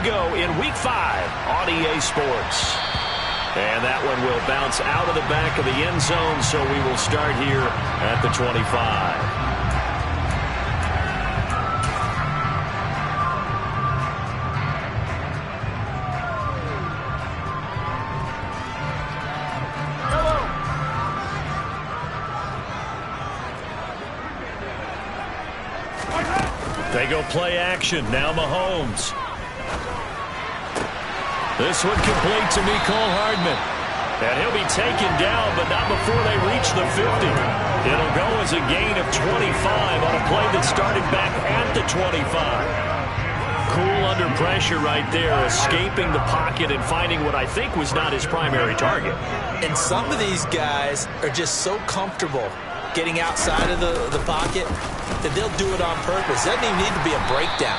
go in Week 5 on EA Sports. And that one will bounce out of the back of the end zone, so we will start here at the 25. They go play action. Now Mahomes. This one complete to Mecole Hardman. And he'll be taken down, but not before they reach the 50. It'll go as a gain of 25 on a play that started back at the 25. Cool under pressure right there, escaping the pocket and finding what I think was not his primary target. And some of these guys are just so comfortable getting outside of the pocket that they'll do it on purpose. It doesn't even need to be a breakdown.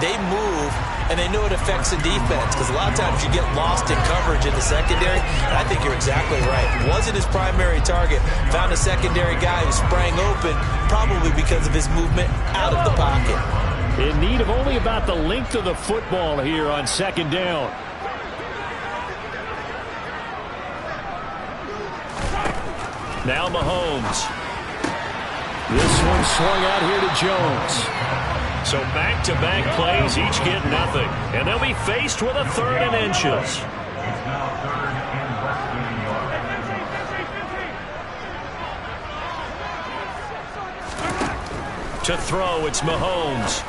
They move, and they know it affects the defense, because a lot of times you get lost in coverage in the secondary, and I think you're exactly right. Wasn't his primary target. Found a secondary guy who sprang open, probably because of his movement out of the pocket. In need of only about the length of the football here on second down. Now Mahomes. This one swung out here to Jones. So back-to-back plays, each get nothing. And they'll be faced with a 3rd and inches. To throw, it's Mahomes.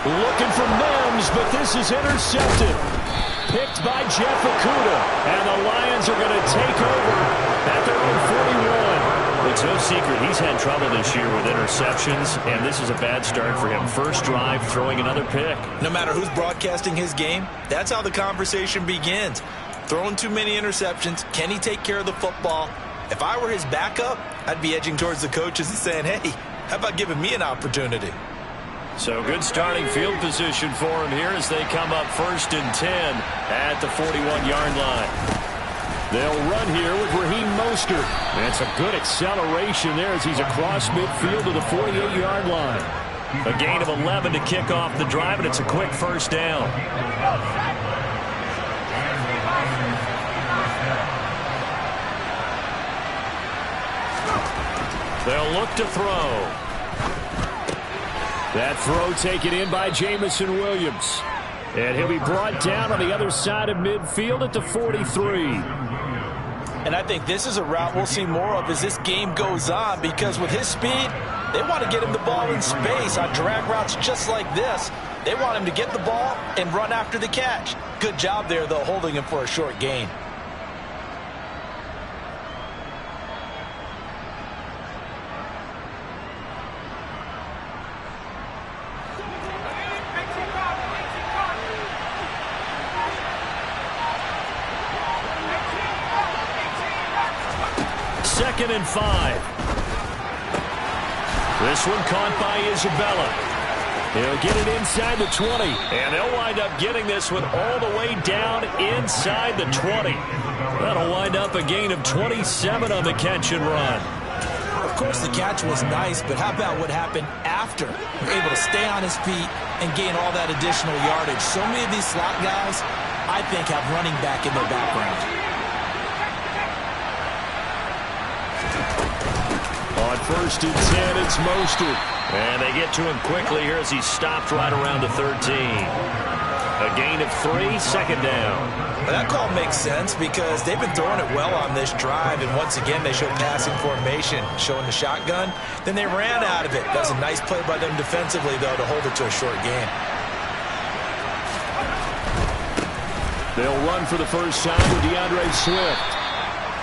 Looking for Mims, but this is intercepted. Picked by Jeff Okudah. And the Lions are going to take over at their own 41. It's no secret he's had trouble this year with interceptions, and this is a bad start for him. First drive, throwing another pick. No matter who's broadcasting his game, that's how the conversation begins. Throwing too many interceptions. Can he take care of the football? If I were his backup, I'd be edging towards the coaches and saying, hey, how about giving me an opportunity? So good starting field position for him here as they come up 1st and 10 at the 41-yard line. They'll run here with Raheem Mostert. That's a good acceleration there as he's across midfield to the 48-yard line. A gain of 11 to kick off the drive, and it's a quick first down. They'll look to throw. That throw taken in by Jameson Williams. And he'll be brought down on the other side of midfield at the 43. And I think this is a route we'll see more of as this game goes on, because with his speed, they want to get him the ball in space on drag routes just like this. They want him to get the ball and run after the catch. Good job there, though, holding him for a short gain. Second and 5. This one caught by Isabella. He'll get it inside the 20. And they'll wind up getting this one all the way down inside the 20. That'll wind up a gain of 27 on the catch and run. Of course, the catch was nice, but how about what happened after? Able to stay on his feet and gain all that additional yardage. So many of these slot guys, I think, have running back in their background. On 1st and 10, it's Mostert. And they get to him quickly here as he's stopped right around the 13. A gain of 3, second down. Well, that call makes sense because they've been throwing it well on this drive, and once again they show passing formation, showing the shotgun. Then they ran out of it. That's a nice play by them defensively, though, to hold it to a short gain. They'll run for the first time with DeAndre Swift.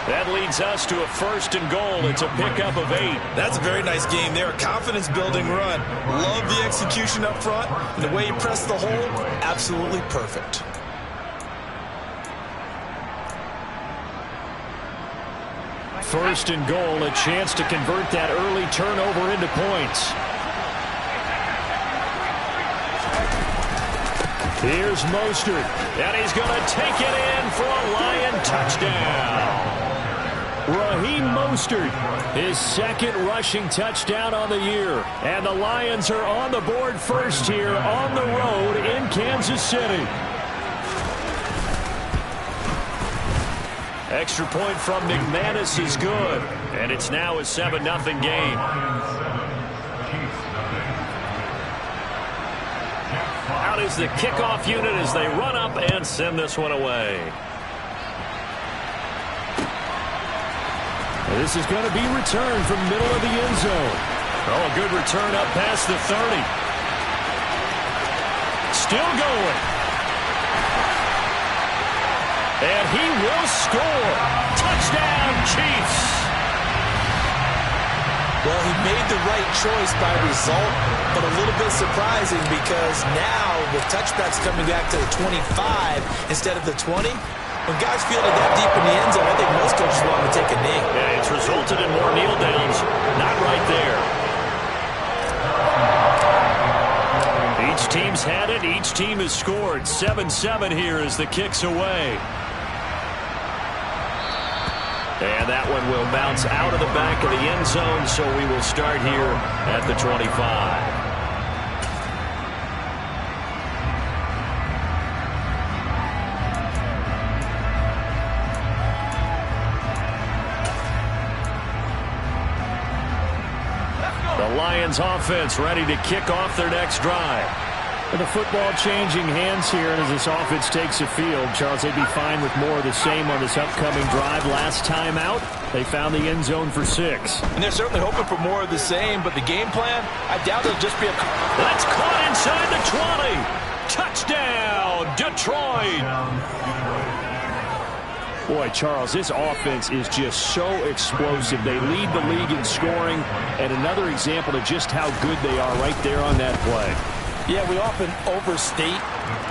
That leads us to a 1st and goal. It's a pickup of 8. That's a very nice game there. Confidence-building run. Love the execution up front. And the way he pressed the hole, absolutely perfect. First and goal, a chance to convert that early turnover into points. Here's Mostert, and he's going to take it in for a Lion touchdown. Raheem Mostert, his 2nd rushing touchdown on the year. And the Lions are on the board first here on the road in Kansas City. Extra point from McManus is good. And it's now a 7-0 game. Out is the kickoff unit as they run up and send this one away. This is going to be returned from middle of the end zone. Oh, a good return up past the 30. Still going. And he will score. Touchdown, Chiefs. Well, he made the right choice by result, but a little bit surprising because now with touchbacks coming back to the 25 instead of the 20, when guys feel it that deep in the end zone, I think most coaches want to take a knee. Yeah, it's resulted in more kneel downs. Not right there. Each team's had it. Each team has scored. 7-7 here as the kick's away. And that one will bounce out of the back of the end zone, so we will start here at the 25. The Lions offense ready to kick off their next drive. And the football changing hands here, and as this offense takes the field, Charles, they'd be fine with more of the same on this upcoming drive. Last time out, they found the end zone for 6. And they're certainly hoping for more of the same, but the game plan, I doubt it'll just be a... That's caught inside the 20. Touchdown, Detroit. Boy, Charles, this offense is just so explosive. They lead the league in scoring, and another example of just how good they are right there on that play. Yeah, we often overstate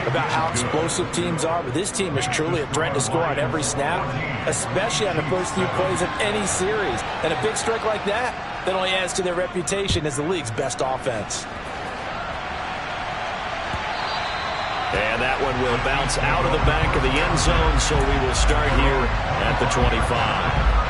about how explosive teams are, but this team is truly a threat to score on every snap, especially on the first few plays of any series. And a big strike like that only adds to their reputation as the league's best offense. And that one will bounce out of the back of the end zone, so we will start here at the 25.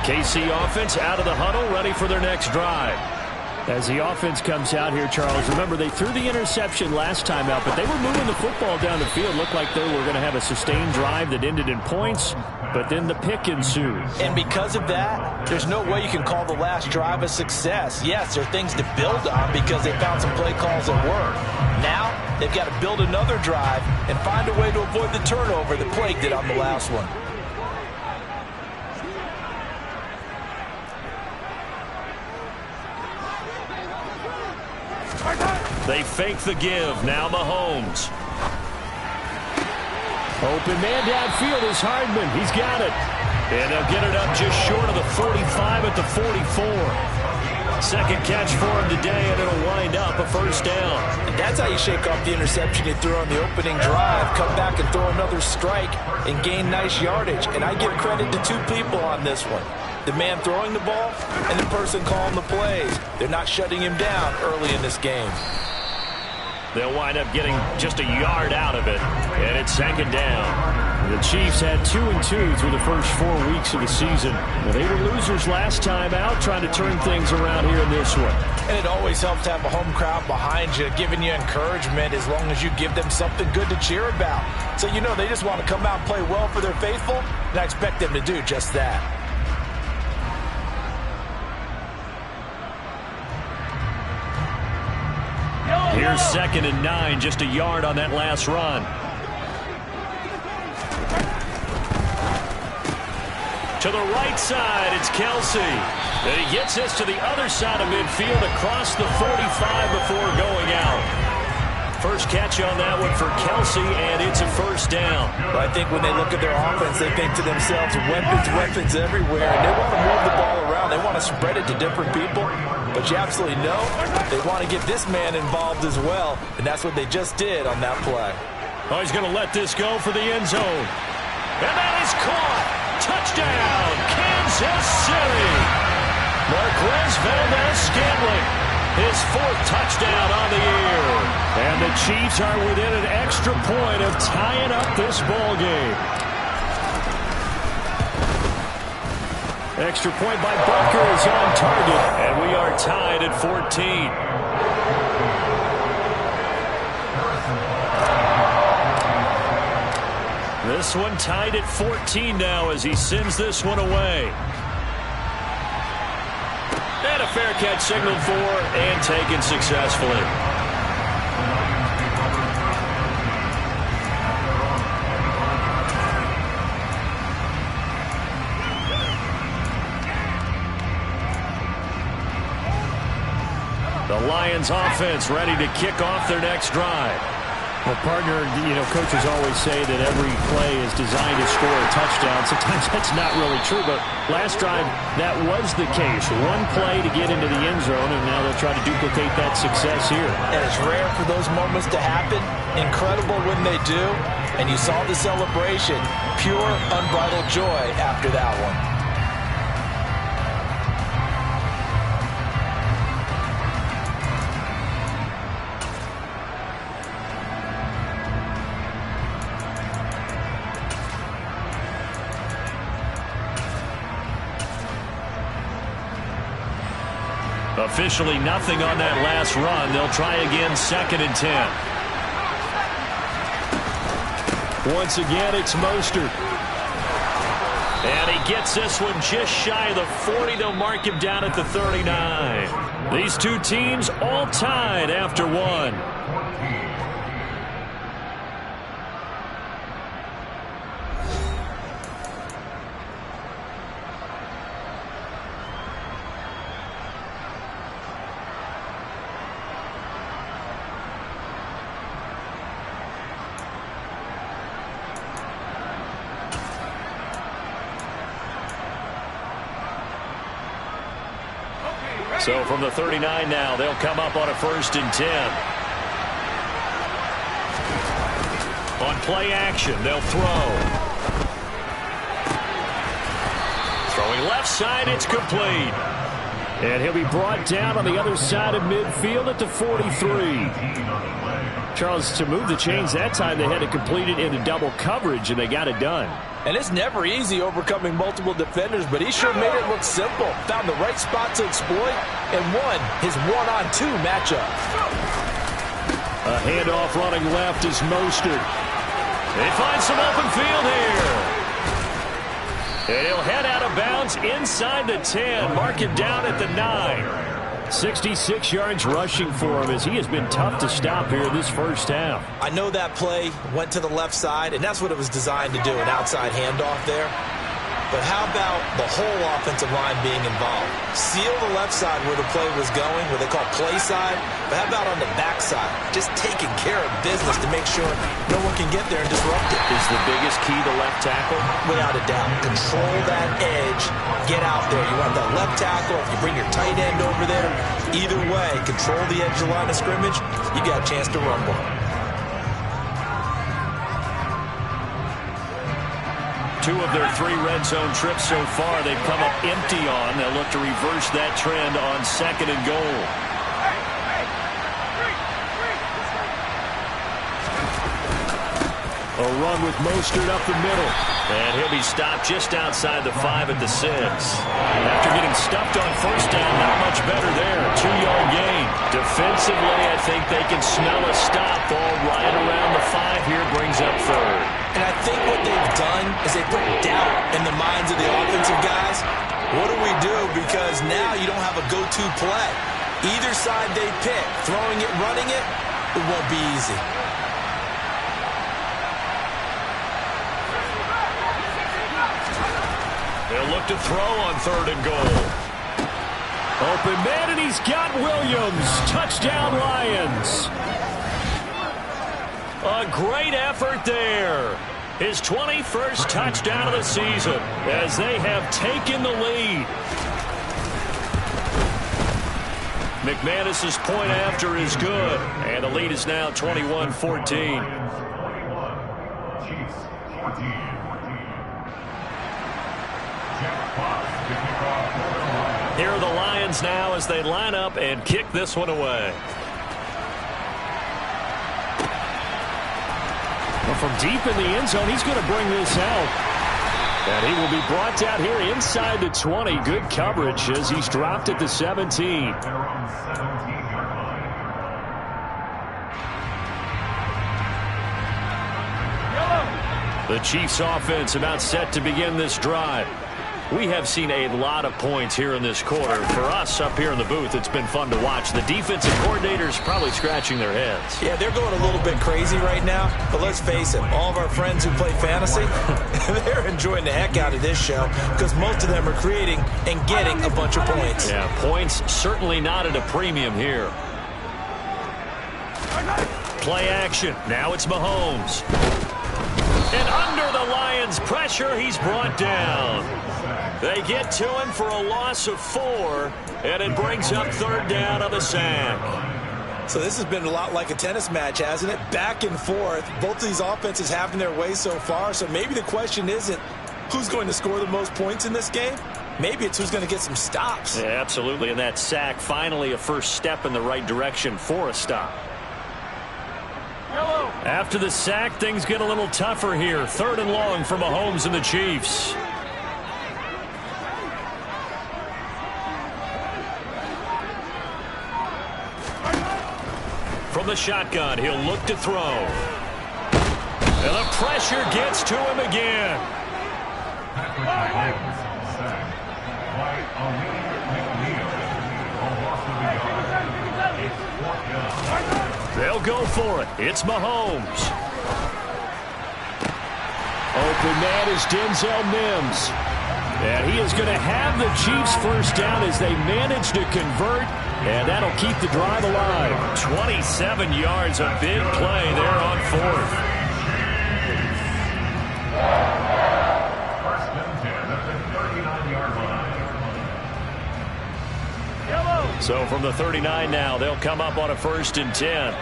KC offense out of the huddle, ready for their next drive. As the offense comes out here, Charles, remember they threw the interception last time out, but they were moving the football down the field. Looked like they were going to have a sustained drive that ended in points, but then the pick ensued. And because of that, there's no way you can call the last drive a success. Yes, there are things to build on because they found some play calls that work. Now, they've got to build another drive and find a way to avoid the turnover that plagued it on the last one. They fake the give. Now Mahomes. Open man downfield is Hardman. He's got it. And they'll get it up just short of the 45 at the 44. Second catch for him today, and it'll wind up a first down. And that's how you shake off the interception you threw on the opening drive. Come back and throw another strike and gain nice yardage. And I give credit to two people on this one. The man throwing the ball and the person calling the plays. They're not shutting him down early in this game. They'll wind up getting just a yard out of it, and it's second down. The Chiefs had 2-2 through the first 4 weeks of the season. Well, they were losers last time out, trying to turn things around here in this one. And it always helps to have a home crowd behind you, giving you encouragement as long as you give them something good to cheer about. So you know they just want to come out and play well for their faithful, and I expect them to do just that. Here's 2nd and 9, just a yard on that last run. To the right side, it's Kelsey. And he gets this to the other side of midfield across the 45 before going out. First catch on that one for Kelsey, and it's a first down. But I think when they look at their offense, they think to themselves, weapons everywhere, and they want to move the ball around. They want to spread it to different people, but you absolutely know they want to get this man involved as well, and that's what they just did on that play. Oh, he's going to let this go for the end zone. And that is caught. Touchdown, Kansas City. Marquez Valdes-Scantling. His fourth touchdown on the year. And the Chiefs are within an extra point of tying up this ball game. Extra point by Butker is on target. And we are tied at 14. This one tied at 14 now as he sends this one away. And a fair catch signaled for and taken successfully. The Lions offense ready to kick off their next drive. Well, partner, coaches always say that every play is designed to score a touchdown. Sometimes that's not really true, but last drive, that was the case. One play to get into the end zone, and now they'll try to duplicate that success here. And it's rare for those moments to happen. Incredible when they do. And you saw the celebration. Pure, unbridled joy after that one. Officially nothing on that last run. They'll try again, 2nd and 10. Once again, it's Mostert. And he gets this one just shy of the 40. They'll mark him down at the 39. These two teams all tied after one. So from the 39 now, they'll come up on a 1st and 10. On play action, they'll throw. Throwing left side, it's complete. And he'll be brought down on the other side of midfield at the 43. Charles, to move the chains that time, they had to complete it into double coverage, and they got it done. And it's never easy overcoming multiple defenders, but he sure made it look simple. Found the right spot to exploit and won his one-on-two matchup. A handoff running left is Mostert. They find some open field here. And he'll head out of bounds inside the 10. Mark him down at the 9. 66 yards rushing for him as he has been tough to stop here this first half. I know that play went to the left side, and that's what it was designed to do, an outside handoff there. But how about the whole offensive line being involved? Seal the left side where the play was going, where they call play side. But how about on the back side? Just taking care of business to make sure no one can get there and disrupt it. Is the biggest key to left tackle? Without a doubt. Control that edge. Get out there. You want that left tackle. If you bring your tight end over there, either way, control the edge of the line of scrimmage, you got a chance to rumble. Two of their 3 red zone trips so far, they've come up empty on. They'll look to reverse that trend on 2nd and goal. A run with Mostert up the middle. And he'll be stopped just outside the 5 at the 6. After getting stuffed on 1st down, not much better there. 2-yard gain. Defensively, I think they can smell a stop. Ball right around the 5 here, brings up 3rd. And I think what they've done is they put doubt in the minds of the offensive guys. What do we do? Because now you don't have a go-to play. Either side they pick, throwing it, running it, it won't be easy. They'll look to throw on 3rd and goal. Open man, and he's got Williams. Touchdown, Lions. A great effort there. His 21st touchdown of the season as they have taken the lead. McManus's point after is good, and the lead is now 21-14. Here are the Lions now as they line up and kick this one away. Well, from deep in the end zone, he's going to bring this out. And he will be brought down here inside the 20. Good coverage as he's dropped at the 17. The Chiefs offense about set to begin this drive. We have seen a lot of points here in this quarter. For us up here in the booth, it's been fun to watch. The defensive coordinators probably scratching their heads. Yeah, they're going a little bit crazy right now. But let's face it, all of our friends who play fantasy, they're enjoying the heck out of this show because most of them are creating and getting a bunch of points. Yeah, points certainly not at a premium here. Play action. Now it's Mahomes. And under the Lions' pressure, he's brought down. They get to him for a loss of 4, and it brings up third down on the sack. So this has been a lot like a tennis match, hasn't it? Back and forth. Both of these offenses having their way so far. So maybe the question isn't who's going to score the most points in this game. Maybe it's who's going to get some stops. Yeah, absolutely. And that sack, finally a first step in the right direction for a stop. After the sack, things get a little tougher here. Third and long for Mahomes and the Chiefs. From the shotgun, he'll look to throw. And the pressure gets to him again. They'll go for it. It's Mahomes. Open man is Denzel Mims. And he is going to have the Chiefs first down as they manage to convert. And that'll keep the drive alive. 27 yards, a big play there on fourth. First and 10 at the 39-yard line. So from the 39 now, they'll come up on a first and 10.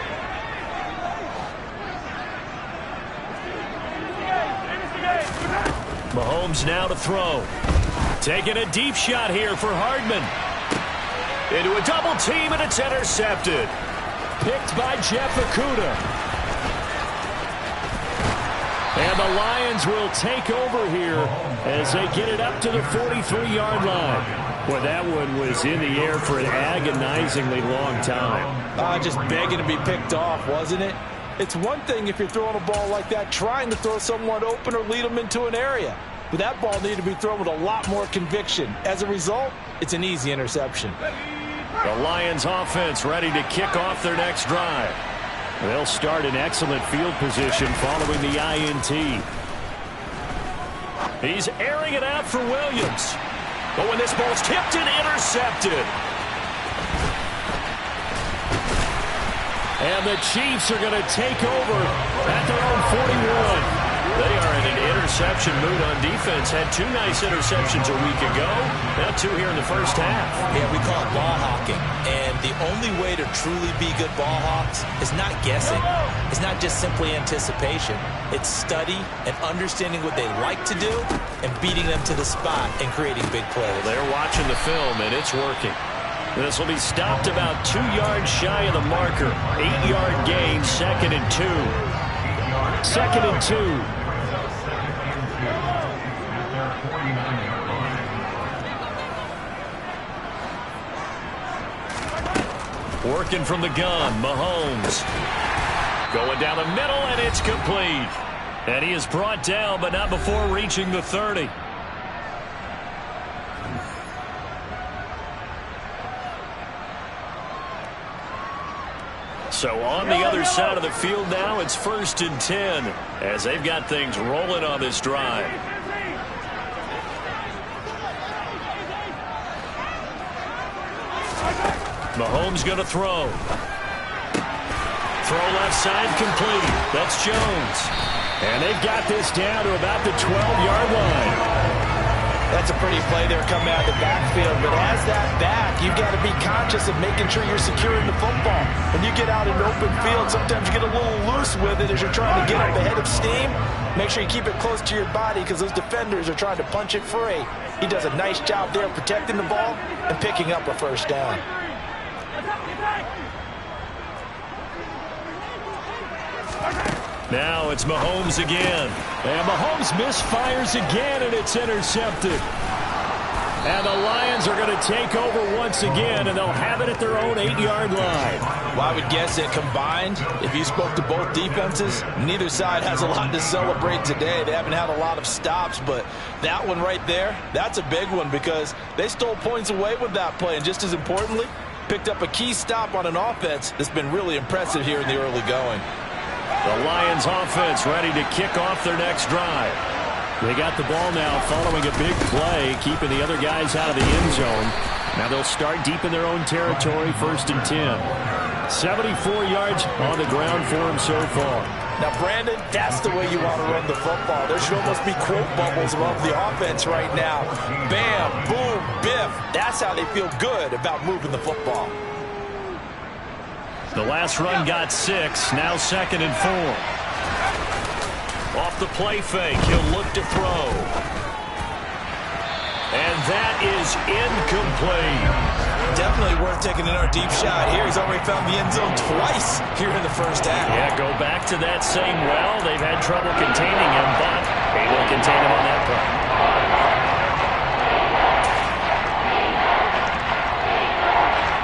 Mahomes now to throw. Taking a deep shot here for Hardman. Into a double team, and it's intercepted. Picked by Jeff Okudah. And the Lions will take over here as they get it up to the 43-yard line. Boy, that one was in the air for an agonizingly long time. Just begging to be picked off, wasn't it? It's one thing if you're throwing a ball like that, trying to throw someone open or lead them into an area. But that ball needed to be thrown with a lot more conviction. As a result, it's an easy interception. The Lions offense ready to kick off their next drive. They'll start in excellent field position following the INT. He's airing it out for Williams. But when this ball's tipped and intercepted. And the Chiefs are going to take over at their own 41. They are in an interception mood on defense. Had 2 nice interceptions a week ago. Now 2 here in the first half. Yeah, we call it ball hawking. And the only way to truly be good ball hawks is not guessing. It's not just simply anticipation. It's study and understanding what they like to do and beating them to the spot and creating big plays. Well, they're watching the film, and it's working. This will be stopped about 2 yards shy of the marker. 8-yard gain, 2nd and 2. 2nd and 2. Working from the gun, Mahomes. Going down the middle, and it's complete. And he is brought down, but not before reaching the 30. So on the other side of the field now, it's 1st and 10 as they've got things rolling on this drive. Mahomes going to throw. throw left side complete. That's Jones. And they've got this down to about the 12-yard line. That's a pretty play there coming out of the backfield. But as that back, you've got to be conscious of making sure you're securing the football. When you get out in open field, sometimes you get a little loose with it as you're trying to get up ahead of steam. Make sure you keep it close to your body because those defenders are trying to punch it free. He does a nice job there protecting the ball and picking up a first down. Now it's Mahomes again. And Mahomes misfires again, and it's intercepted. And the Lions are going to take over once again, and they'll have it at their own 8-yard line. Well, I would guess that combined, if you spoke to both defenses, neither side has a lot to celebrate today. They haven't had a lot of stops, but that one right there, that's a big one because they stole points away with that play. And just as importantly, picked up a key stop on an offense that's been really impressive here in the early going. The Lions offense ready to kick off their next drive. They got the ball now following a big play, keeping the other guys out of the end zone. Now they'll start deep in their own territory, 1st and 10. 74 yards on the ground for him so far. Now, Brandon, that's the way you want to run the football. There should almost be quote bubbles above the offense right now. Bam, boom, biff. That's how they feel good about moving the football. The last run got 6, now 2nd and 4. Off the play fake, he'll look to throw. And that is incomplete. Definitely worth taking another deep shot here. He's already found the end zone twice here in the first half. Yeah, go back to that same well. They've had trouble containing him, but able to contain him on that play.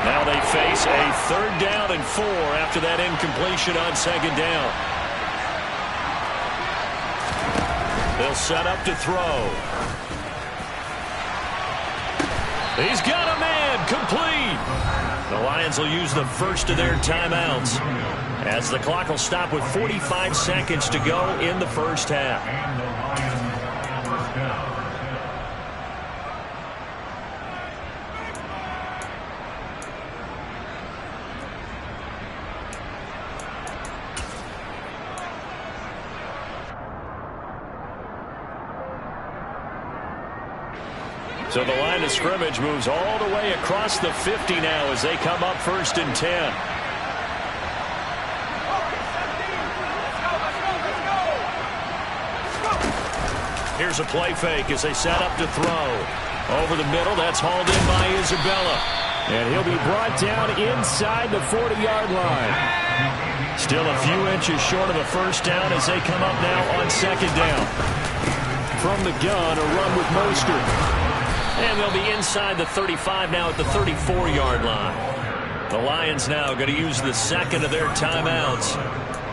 Now they face a 3rd down and 4 after that incompletion on 2nd down. They'll set up to throw. He's got a man, complete. The Lions will use the first of their timeouts as the clock will stop with 45 seconds to go in the first half. So the line of scrimmage moves all the way across the 50 now as they come up 1st and 10. Here's a play fake as they set up to throw. Over the middle, that's hauled in by Isabella. And he'll be brought down inside the 40-yard line. Still a few inches short of a first down as they come up now on 2nd down. From the gun, a run with Mostert. And they'll be inside the 35 now at the 34-yard line. The Lions now going to use the 2nd of their timeouts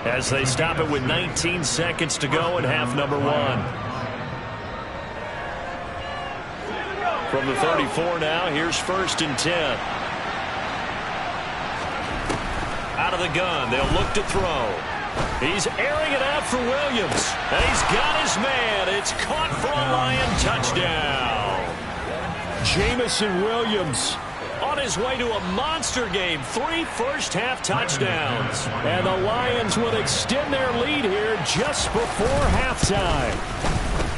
as they stop it with 19 seconds to go in half number 1. From the 34 now, here's 1st and 10. Out of the gun, they'll look to throw. He's airing it out for Williams. And he's got his man. It's caught for a Lion touchdown. Jamison Williams on his way to a monster game. 3 first-half touchdowns. And the Lions will extend their lead here just before halftime.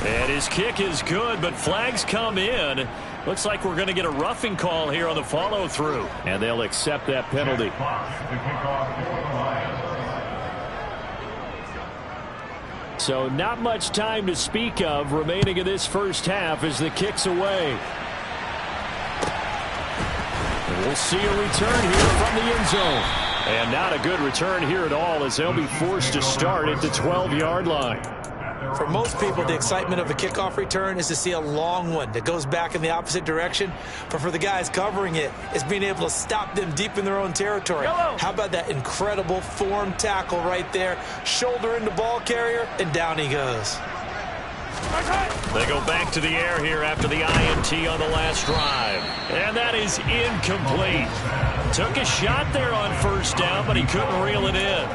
And his kick is good, but flags come in. Looks like we're going to get a roughing call here on the follow-through. And they'll accept that penalty. So not much time to speak of remaining in this first half as the kick's away. And we'll see a return here from the end zone. And not a good return here at all as they'll be forced to start at the 12-yard line. For most people, the excitement of a kickoff return is to see a long one that goes back in the opposite direction. But for the guys covering it, it's being able to stop them deep in their own territory. How about that incredible form tackle right there? Shoulder into ball carrier, and down he goes. They go back to the air here after the INT on the last drive. And that is incomplete. Took a shot there on first down, but he couldn't reel it in.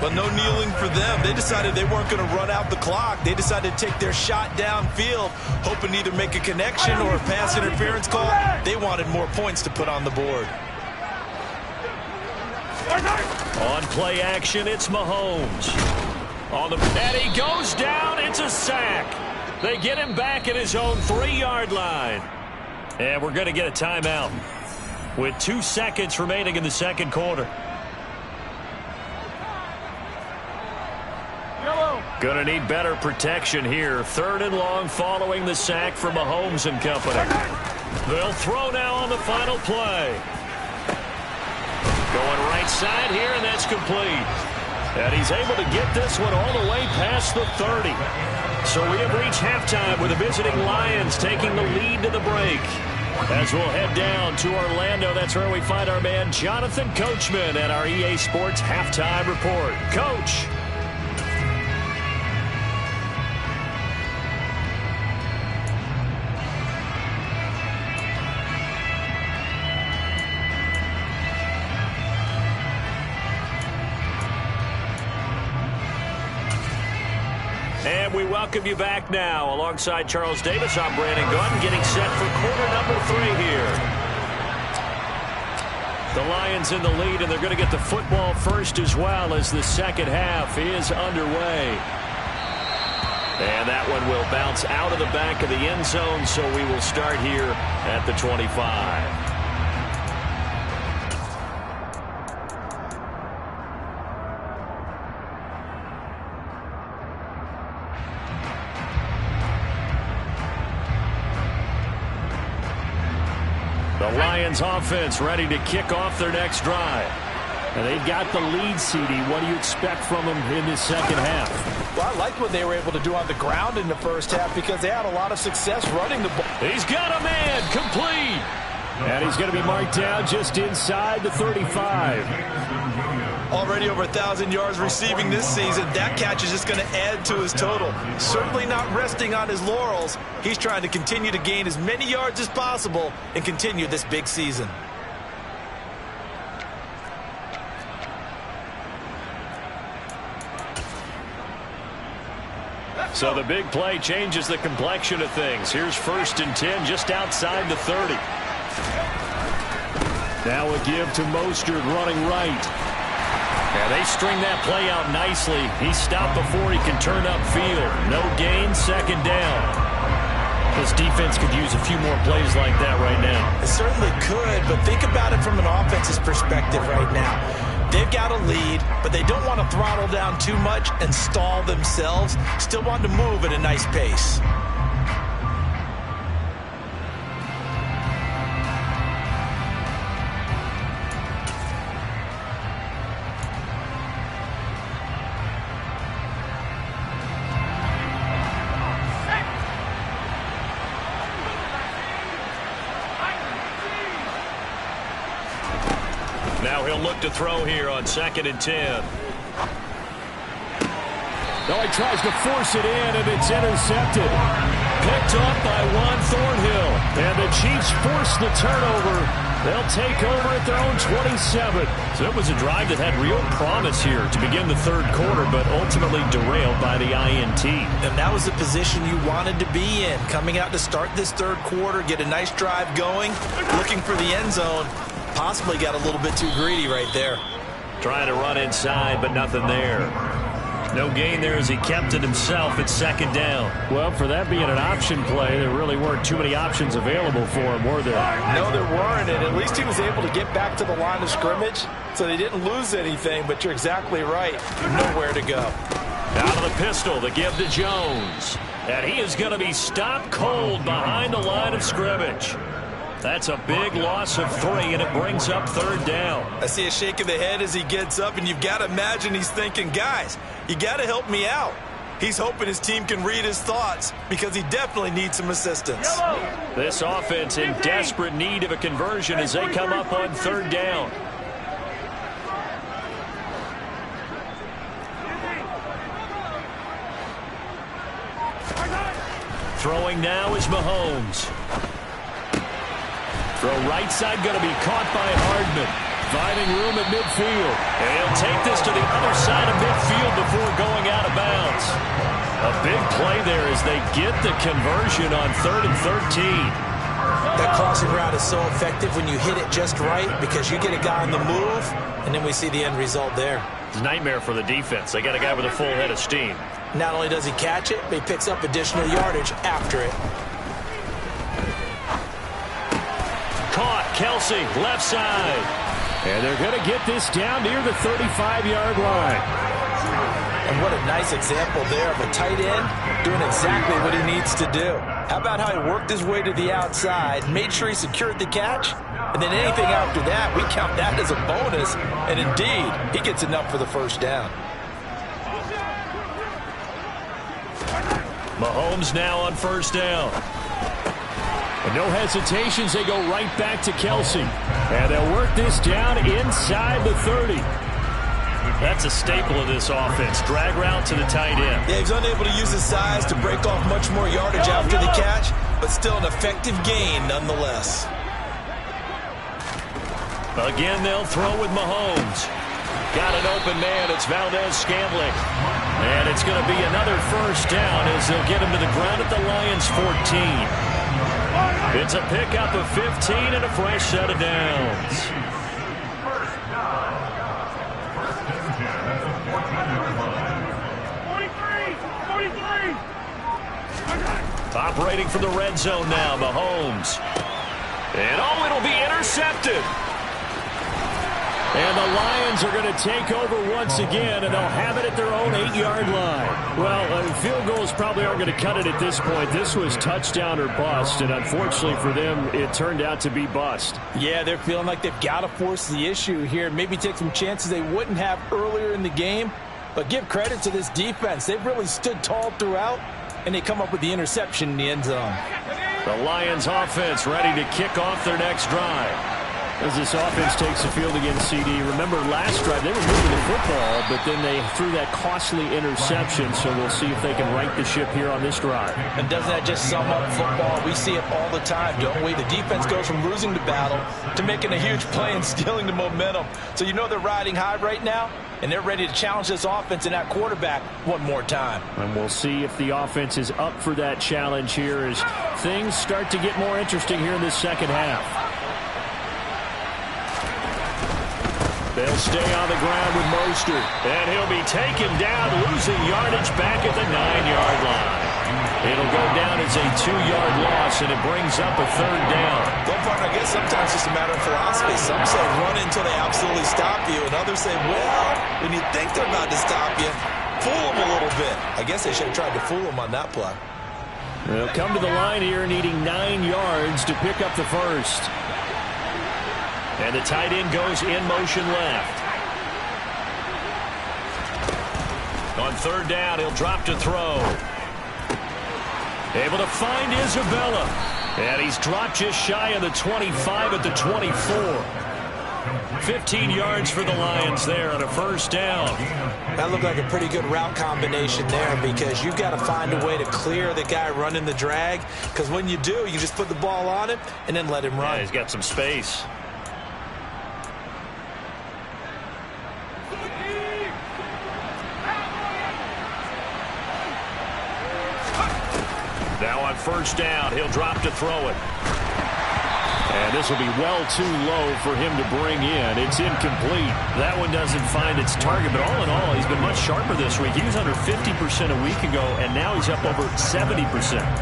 But no kneeling for them. They decided they weren't going to run out the clock. They decided to take their shot downfield, hoping to either make a connection or a pass interference call. They wanted more points to put on the board. On play action, it's Mahomes. And he goes down. It's a sack. They get him back at his own 3-yard line. And we're going to get a timeout with 2 seconds remaining in the second quarter. Going to need better protection here. 3rd and long following the sack from Mahomes and company. They'll throw now on the final play. Going right side here, and that's complete. And he's able to get this one all the way past the 30. So we have reached halftime with the visiting Lions taking the lead to the break. As we'll head down to Orlando, that's where we find our man Jonathan Coachman at our EA Sports Halftime Report. Coach. And we welcome you back now. Alongside Charles Davis, I'm Brandon Gaudin, getting set for quarter number 3 here. The Lions in the lead, and they're going to get the football first as well as the second half is underway. And that one will bounce out of the back of the end zone, so we will start here at the 25. The Lions offense ready to kick off their next drive. And they've got the lead, CD. What do you expect from them in this second half? Well, I like what they were able to do on the ground in the first half because they had a lot of success running the ball. He's got a man complete. And he's going to be marked down just inside the 35. Already over 1,000 yards receiving this season. That catch is just going to add to his total. Certainly not resting on his laurels. He's trying to continue to gain as many yards as possible and continue this big season. So the big play changes the complexion of things. Here's 1st and 10 just outside the 30. Now a give to Mostert running right. Yeah, they string that play out nicely. He stopped before he can turn upfield. No gain, 2nd down. This defense could use a few more plays like that right now. It certainly could, but think about it from an offense's perspective right now. They've got a lead, but they don't want to throttle down too much and stall themselves. Still want to move at a nice pace. Now he'll look to throw here on 2nd and 10. No, he tries to force it in, and it's intercepted. Picked up by Juan Thornhill. And the Chiefs force the turnover. They'll take over at their own 27. So it was a drive that had real promise here to begin the 3rd quarter, but ultimately derailed by the INT. And that was the position you wanted to be in. Coming out to start this 3rd quarter, get a nice drive going, looking for the end zone. Possibly got a little bit too greedy right there. Trying to run inside, but nothing there. No gain there as he kept it himself at 2nd down. Well, for that being an option play, there really weren't too many options available for him, were there? No, there weren't, and at least he was able to get back to the line of scrimmage, so they didn't lose anything, but you're exactly right. Nowhere to go. Out of the pistol, the give to Jones. And he is going to be stopped cold behind the line of scrimmage. That's a big loss of 3, and it brings up 3rd down. I see a shake of the head as he gets up, and you've got to imagine he's thinking, guys, you got to help me out. He's hoping his team can read his thoughts because he definitely needs some assistance. This offense in desperate need of a conversion as they come up on 3rd down. Throwing now is Mahomes. Throw right side going to be caught by Hardman. Finding room at midfield. And he'll take this to the other side of midfield before going out of bounds. A big play there as they get the conversion on 3rd and 13. That crossing route is so effective when you hit it just right because you get a guy on the move And then we see the end result there. It's a nightmare for the defense. They got a guy with a full head of steam. Not only does he catch it, but he picks up additional yardage after it. Caught, Kelce, left side. And they're going to get this down near the 35-yard line. And what a nice example there of a tight end doing exactly what he needs to do. How about how he worked his way to the outside, made sure he secured the catch, and then anything after that, we count that as a bonus. And indeed, he gets enough for the first down. Mahomes now on first down. And no hesitations, they go right back to Kelce. And they'll work this down inside the 30. That's a staple of this offense. Drag route to the tight end. Yeah, he's unable to use his size to break off much more yardage after the catch, but still an effective gain nonetheless. Again, they'll throw with Mahomes. Got an open man. It's Valdez-Scantling. And it's going to be another first down as they'll get him to the ground at the Lions' 14. It's a pickup of 15 and a fresh set of downs. Operating from the red zone now, Mahomes. And oh, it'll be intercepted. And the Lions are going to take over once again, and they'll have it at their own 8-yard line. Well, field goals probably aren't going to cut it at this point. This was touchdown or bust, and unfortunately for them, it turned out to be bust. Yeah, they're feeling like they've got to force the issue here, maybe take some chances they wouldn't have earlier in the game. But give credit to this defense. They've really stood tall throughout, and they come up with the interception in the end zone. The Lions offense ready to kick off their next drive. As this offense takes the field against CD. Remember, last drive, they were moving the football, but then they threw that costly interception, so we'll see if they can right the ship here on this drive. And doesn't that just sum up football? We see it all the time, don't we? The defense goes from losing the battle to making a huge play and stealing the momentum. So you know they're riding high right now, and they're ready to challenge this offense and that quarterback one more time. And we'll see if the offense is up for that challenge here as things start to get more interesting here in this second half. They'll stay on the ground with Mostert. And he'll be taken down, losing yardage back at the 9-yard line. It'll go down as a 2-yard loss, and it brings up a third down. Well, partner, I guess sometimes it's just a matter of philosophy. Some say run until they absolutely stop you, and others say, well, when you think they're about to stop you, fool them a little bit. I guess they should have tried to fool them on that play. They'll come to the line here needing 9 yards to pick up the first. And the tight end goes in motion left. On third down, he'll drop to throw. Able to find Isabella. And he's dropped just shy of the 25 at the 24. 15 yards for the Lions there on a first down. That looked like a pretty good route combination there because you've got to find a way to clear the guy running the drag. Because when you do, you just put the ball on him and then let him run. Yeah, he's got some space. Now on first down, he'll drop to throw it. And this will be well too low for him to bring in. It's incomplete. That one doesn't find its target, but all in all, he's been much sharper this week. He was under 50% a week ago, and now he's up over 70%.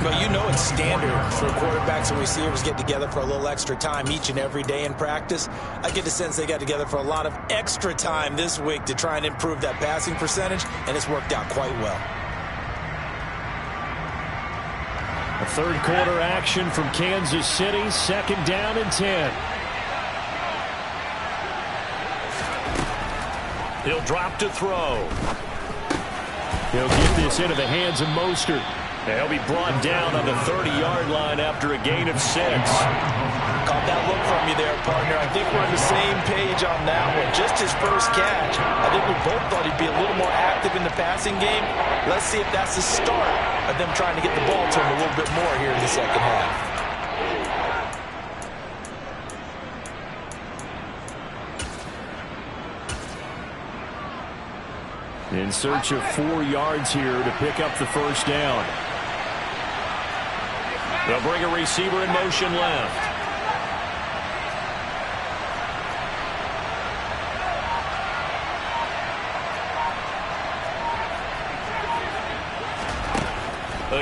But you know it's standard for quarterbacks and receivers get together for a little extra time each and every day in practice. I get the sense they got together for a lot of extra time this week to try and improve that passing percentage, and it's worked out quite well. A third quarter action from Kansas City, second down and 10. He'll drop to throw. He'll get this into the hands of Mostert. He'll be brought down on the 30-yard line after a gain of 6. Caught that look from you there, partner. I think we're on the same page on that one. Just his first catch. I think we both thought he'd be a little more active in the passing game. Let's see if that's the start of them trying to get the ball to him a little bit more here in the second half. In search of 4 yards here to pick up the first down. They'll bring a receiver in motion left.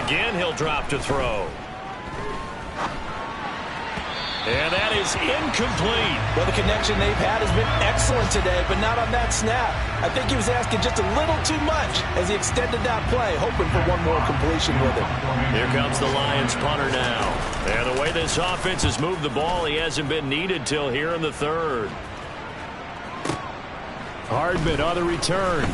again, he'll drop to throw. And that is incomplete. Well, the connection they've had has been excellent today, but not on that snap. I think he was asking just a little too much as he extended that play, hoping for one more completion with it. Here comes the Lions punter now. And the way this offense has moved the ball, he hasn't been needed till here in the third. Hardman on the return.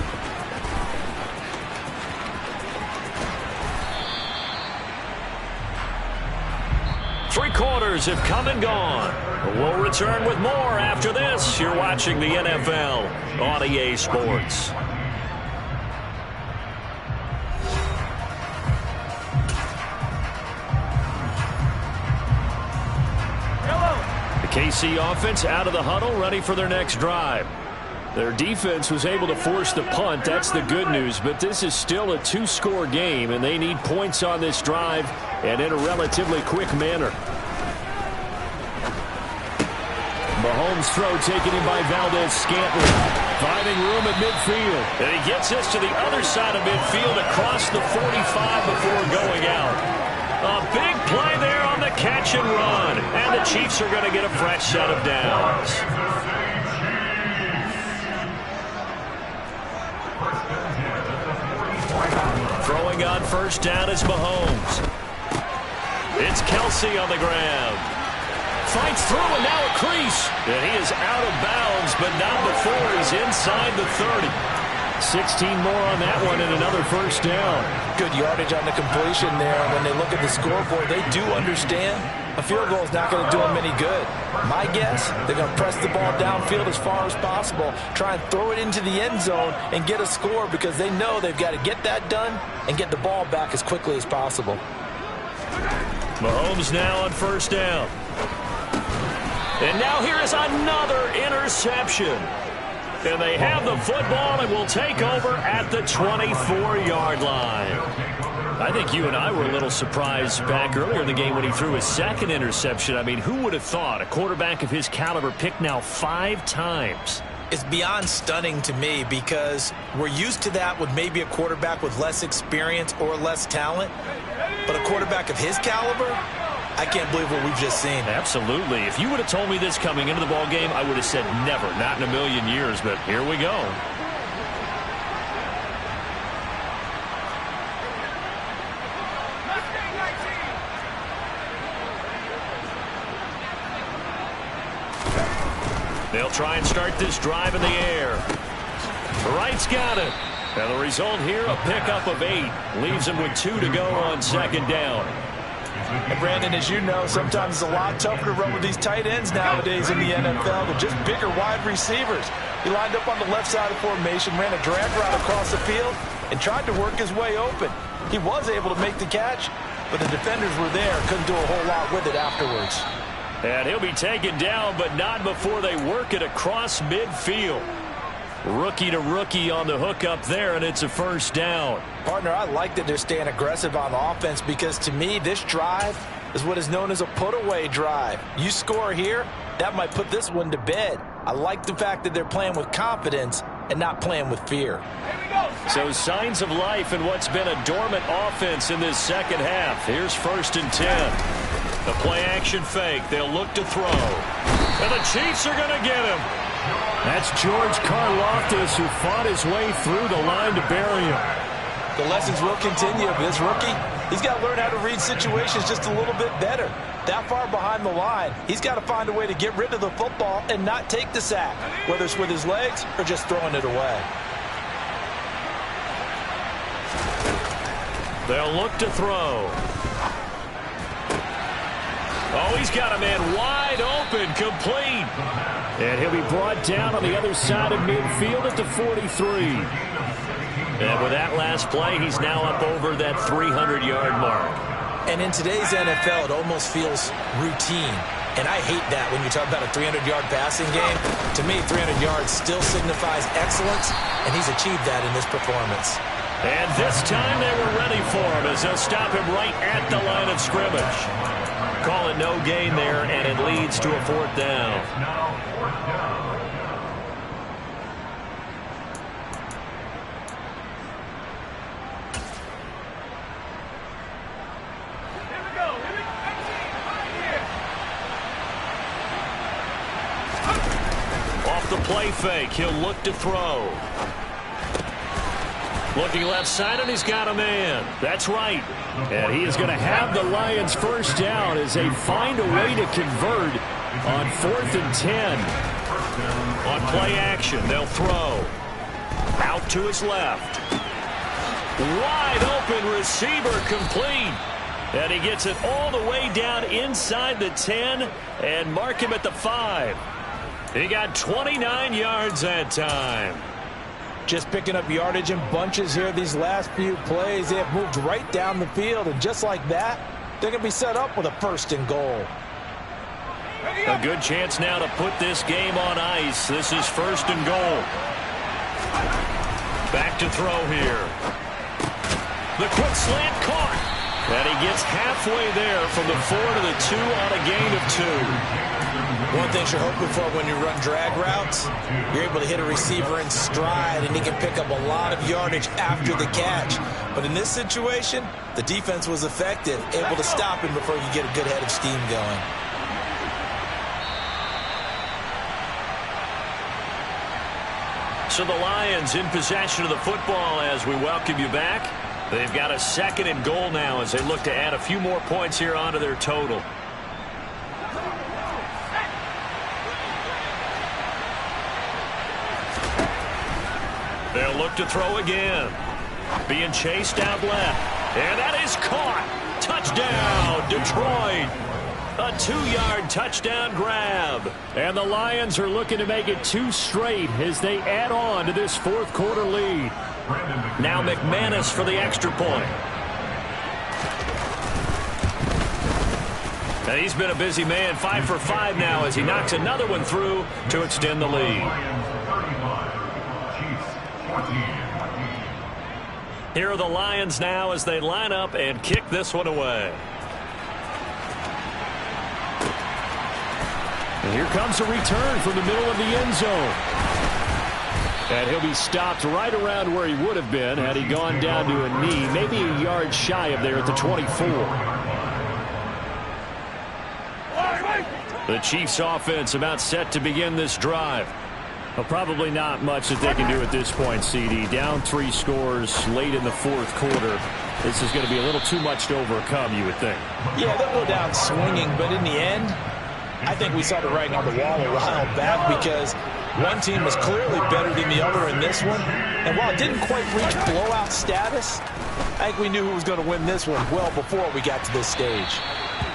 Three quarters have come and gone. We'll return with more after this. You're watching the NFL on EA Sports. The KC offense out of the huddle, ready for their next drive. Their defense was able to force the punt. That's the good news. But this is still a two-score game, and they need points on this drive and in a relatively quick manner. Mahomes' throw taken in by Valdez-Scantling. Finding room at midfield. And he gets this to the other side of midfield across the 45 before going out. A big play there on the catch and run. And the Chiefs are going to get a fresh set of downs. Throwing on first down is Mahomes. It's Kelsey on the ground. Fights through and now a crease. And he is out of bounds, but not before he's inside the 30. 16 more on that one and another first down. Good yardage on the completion there. When they look at the scoreboard, they do understand a field goal is not going to do them any good. My guess, they're going to press the ball downfield as far as possible, try and throw it into the end zone and get a score because they know they've got to get that done and get the ball back as quickly as possible. Mahomes now on first down. And now here is another interception. And they have the football and will take over at the 24-yard line. I think you and I were a little surprised back earlier in the game when he threw his second interception. I mean, who would have thought a quarterback of his caliber picked now 5 times? It's beyond stunning to me because we're used to that with maybe a quarterback with less experience or less talent. But a quarterback of his caliber, I can't believe what we've just seen. Absolutely. If you would have told me this coming into the ball game, I would have said never, not in a million years. But here we go. They'll try and start this drive in the air. Wright's got it. And the result here, a pickup of 8. Leaves him with 2 to go on second down. And Brandon, as you know, sometimes it's a lot tougher to run with these tight ends nowadays in the NFL than just bigger wide receivers. He lined up on the left side of formation, ran a drag route across the field, and tried to work his way open. He was able to make the catch, but the defenders were there, couldn't do a whole lot with it afterwards. And he'll be taken down, but not before they work it across midfield. Rookie to rookie on the hook up there, and it's a first down. Partner, I like that they're staying aggressive on offense because to me, this drive is what is known as a put-away drive. You score here, that might put this one to bed. I like the fact that they're playing with confidence and not playing with fear. So signs of life in what's been a dormant offense in this second half. Here's 1st and 10. The play-action fake. They'll look to throw. And the Chiefs are going to get him. That's George Karlaftis, who fought his way through the line to bury him. The lessons will continue. This rookie, he's got to learn how to read situations just a little bit better. That far behind the line, he's got to find a way to get rid of the football and not take the sack, whether it's with his legs or just throwing it away. They'll look to throw. Oh, he's got a man wide open, complete. And he'll be brought down on the other side of midfield at the 43. And with that last play, he's now up over that 300-yard mark. And in today's NFL, it almost feels routine. And I hate that when you talk about a 300-yard passing game. To me, 300 yards still signifies excellence, and he's achieved that in this performance. And this time they were ready for him as they'll stop him right at the line of scrimmage. Call it no gain there, and it leads to a 4th down. the play fake. He'll look to throw. Looking left side, and he's got a man. That's right. And he is going to have the Lions first down as they find a way to convert on 4th and 10. On play action, they'll throw. Out to his left. Wide open receiver complete. And he gets it all the way down inside the 10 and mark him at the 5. He got 29 yards that time. Just picking up yardage in bunches here these last few plays. They have moved right down the field, and just like that, they're going to be set up with a 1st and goal. A good chance now to put this game on ice. This is 1st and goal. Back to throw here. The quick slant caught. And he gets halfway there from the 4 to the 2 on a gain of 2. One thing you're hoping for when you run drag routes, you're able to hit a receiver in stride, and he can pick up a lot of yardage after the catch. But in this situation, the defense was effective, able to stop him before you get a good head of steam going. So the Lions in possession of the football as we welcome you back. They've got a 2nd and goal now as they look to add a few more points here onto their total. They'll look to throw again. Being chased out left. And that is caught. Touchdown, Detroit. A 2-yard touchdown grab. And the Lions are looking to make it 2 straight as they add on to this 4th quarter lead. Now McManus for the extra point. And he's been a busy man, 5 for 5 now as he knocks another one through to extend the lead. Here are the Lions now as they line up and kick this one away. And here comes a return from the middle of the end zone. And he'll be stopped right around where he would have been had he gone down to a knee, maybe a yard shy of there at the 24. The Chiefs offense about set to begin this drive. Well, probably not much that they can do at this point, CD. Down 3 scores late in the 4th quarter. This is going to be a little too much to overcome, you would think. Yeah, they'll go down swinging, but in the end, I think we saw the writing on the wall a while back because one team was clearly better than the other in this one. And while it didn't quite reach blowout status, I think we knew who was going to win this one well before we got to this stage.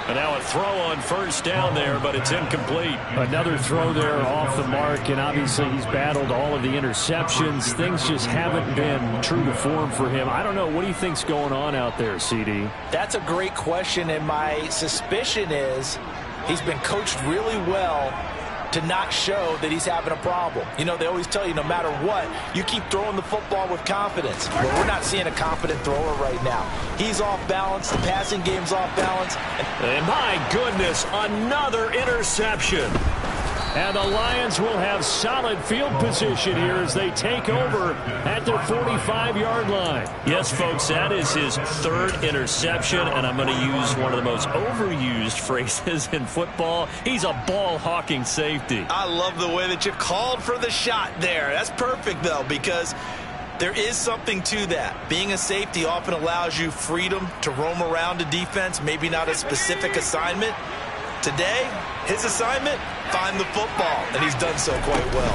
And now a throw on 1st down there, but it's incomplete. Another throw there off the mark, and obviously he's battled all of the interceptions. Things just haven't been true to form for him. I don't know. What do you think's going on out there, CD? That's a great question, and my suspicion is he's been coached really well to not show that he's having a problem. You know, they always tell you no matter what, you keep throwing the football with confidence. But we're not seeing a confident thrower right now. He's off balance. The passing game's off balance. And my goodness, another interception. And the Lions will have solid field position here as they take over at their 45-yard line. Yes, folks, that is his 3rd interception, and I'm going to use one of the most overused phrases in football. He's a ball-hawking safety. I love the way that you called for the shot there. That's perfect, though, because there is something to that. Being a safety often allows you freedom to roam around a defense, maybe not a specific assignment. Today, his assignment, find the football, and he's done so quite well.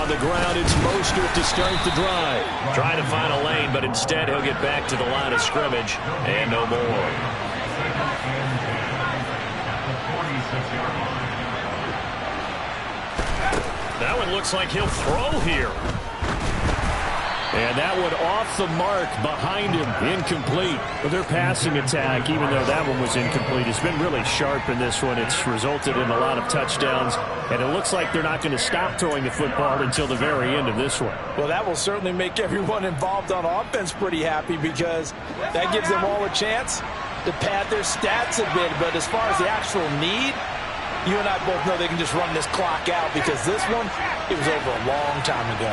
On the ground, it's Mostert to start the drive. Trying to find a lane, but instead he'll get back to the line of scrimmage and no more. That one looks like he'll throw here. And that one off the mark behind him, incomplete. But their passing attack, even though that one was incomplete, has been really sharp in this one. It's resulted in a lot of touchdowns, and it looks like they're not going to stop throwing the football until the very end of this one. Well, that will certainly make everyone involved on offense pretty happy because that gives them all a chance to pad their stats a bit. But as far as the actual need, you and I both know they can just run this clock out because this one, it was over a long time ago.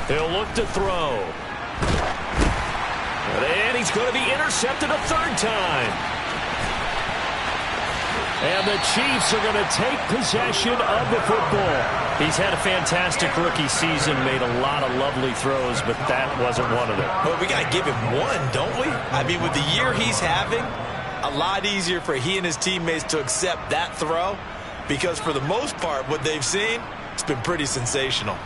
He'll look to throw. And he's going to be intercepted a 3rd time. And the Chiefs are going to take possession of the football. He's had a fantastic rookie season, made a lot of lovely throws, but that wasn't one of them. Well, we got to give him one, don't we? I mean, with the year he's having, a lot easier for he and his teammates to accept that throw, because for the most part, what they've seen, it's been pretty sensational.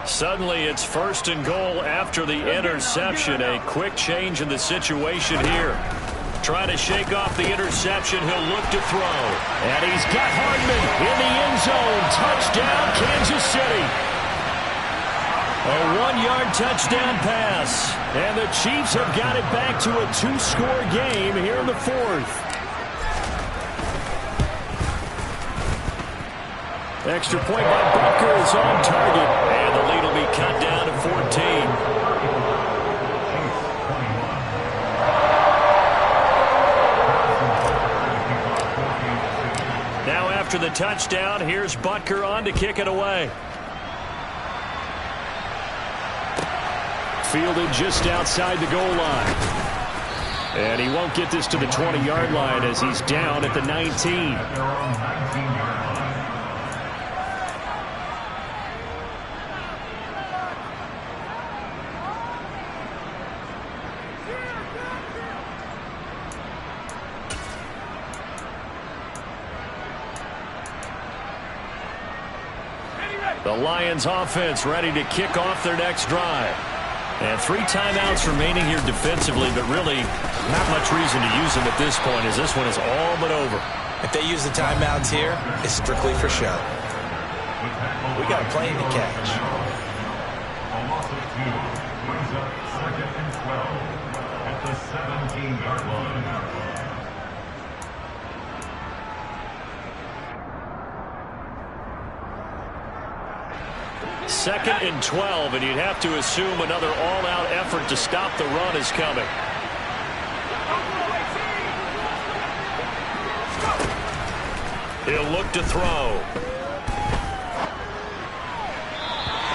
Suddenly, it's first and goal after the interception. A quick change in the situation here. Trying to shake off the interception. He'll look to throw. And he's got Hardman in the end zone. Touchdown, Kansas City. A 1-yard touchdown pass. And the Chiefs have got it back to a 2-score game here in the fourth. Extra point by Butker is on target. And the lead will be cut down to 14. Now after the touchdown, here's Butker on to kick it away. Fielded just outside the goal line. And he won't get this to the 20-yard line as he's down at the 19. The Lions offense ready to kick off their next drive. And 3 timeouts remaining here defensively, but really not much reason to use them at this point as this one is all but over. If they use the timeouts here, it's strictly for show. We got a plane to catch. A loss of 2 brings up 2nd and 12 at the 17-yard line. Second and 12, and you'd have to assume another all-out effort to stop the run is coming. He'll look to throw.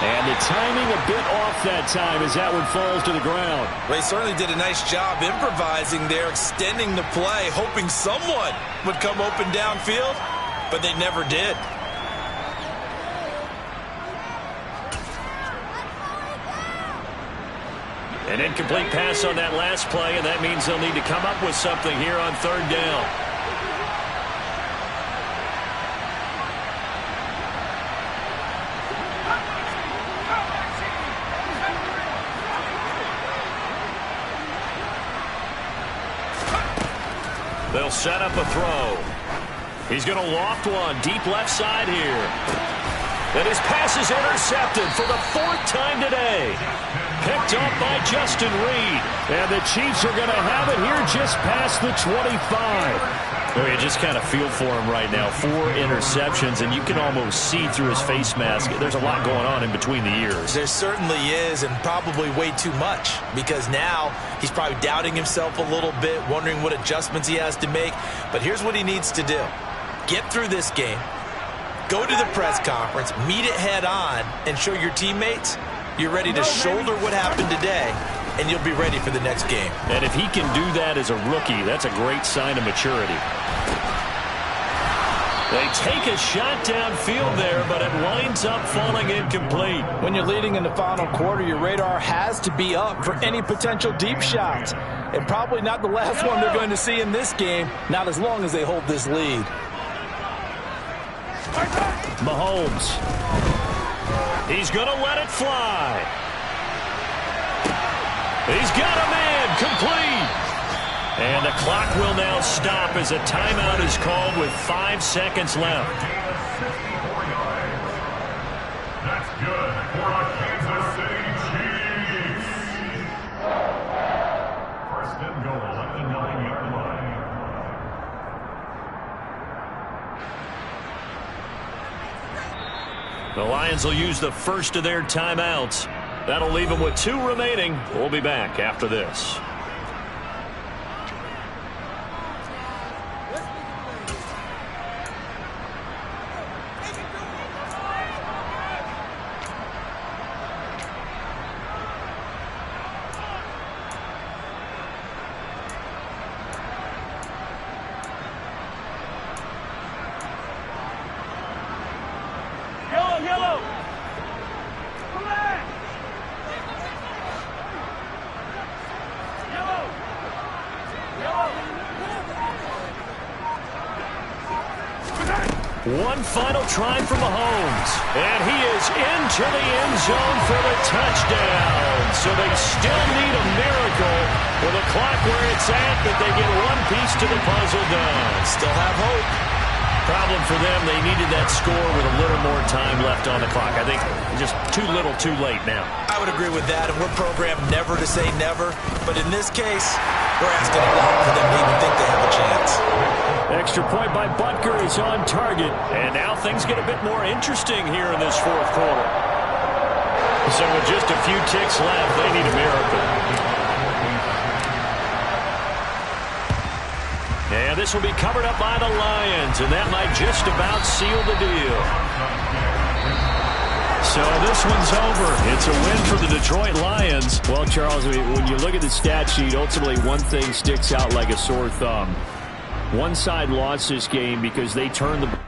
And the timing a bit off that time as that one falls to the ground. Well, he certainly did a nice job improvising there, extending the play, hoping someone would come open downfield, but they never did. An incomplete pass on that last play, and that means they'll need to come up with something here on 3rd down. They'll set up a throw. He's going to loft one deep left side here. And his pass is intercepted for the 4th time today. Picked up by Justin Reed. And the Chiefs are going to have it here just past the 25. Oh, you just kind of feel for him right now. 4 interceptions, and you can almost see through his face mask. There's a lot going on in between the ears. There certainly is, and probably way too much, because now he's probably doubting himself a little bit, wondering what adjustments he has to make. But here's what he needs to do. Get through this game. Go to the press conference, meet it head on, and show your teammates you're ready to shoulder what happened today, and you'll be ready for the next game. And if he can do that as a rookie, that's a great sign of maturity. They take a shot downfield there, but it winds up falling incomplete. When you're leading in the final quarter, your radar has to be up for any potential deep shots. And probably not the last one they're going to see in this game, not as long as they hold this lead. Mahomes. He's going to let it fly. He's got a man complete. And the clock will now stop as a timeout is called with 5 seconds left. That's good for the Kansas City Chiefs. 1st and goal at the 9-yard line. The Lions will use the first of their timeouts. That'll leave them with 2 remaining. We'll be back after this. One final try for Mahomes. And he is into the end zone for the touchdown. So they still need a miracle with a clock where it's at that they get one piece to the puzzle done. Still have hope. Problem for them, they needed that score with a little more time left on the clock. I think just too little too late now. I would agree with that, and we're programmed never to say never. But in this case, we're asking a lot for them to even think they have a chance. Extra point by Butker is on target. And now things get a bit more interesting here in this fourth quarter. So with just a few ticks left, they need a miracle. And this will be covered up by the Lions, and that might just about seal the deal. So this one's over. It's a win for the Detroit Lions. Well, Charles, when you look at the stat sheet, ultimately one thing sticks out like a sore thumb. One side lost this game because they turned the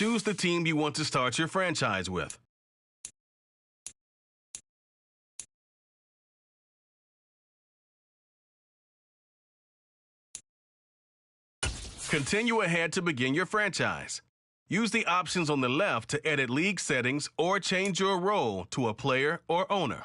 choose the team you want to start your franchise with. Continue ahead to begin your franchise. Use the options on the left to edit league settings or change your role to a player or owner.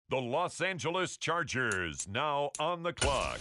The Los Angeles Chargers now on the clock.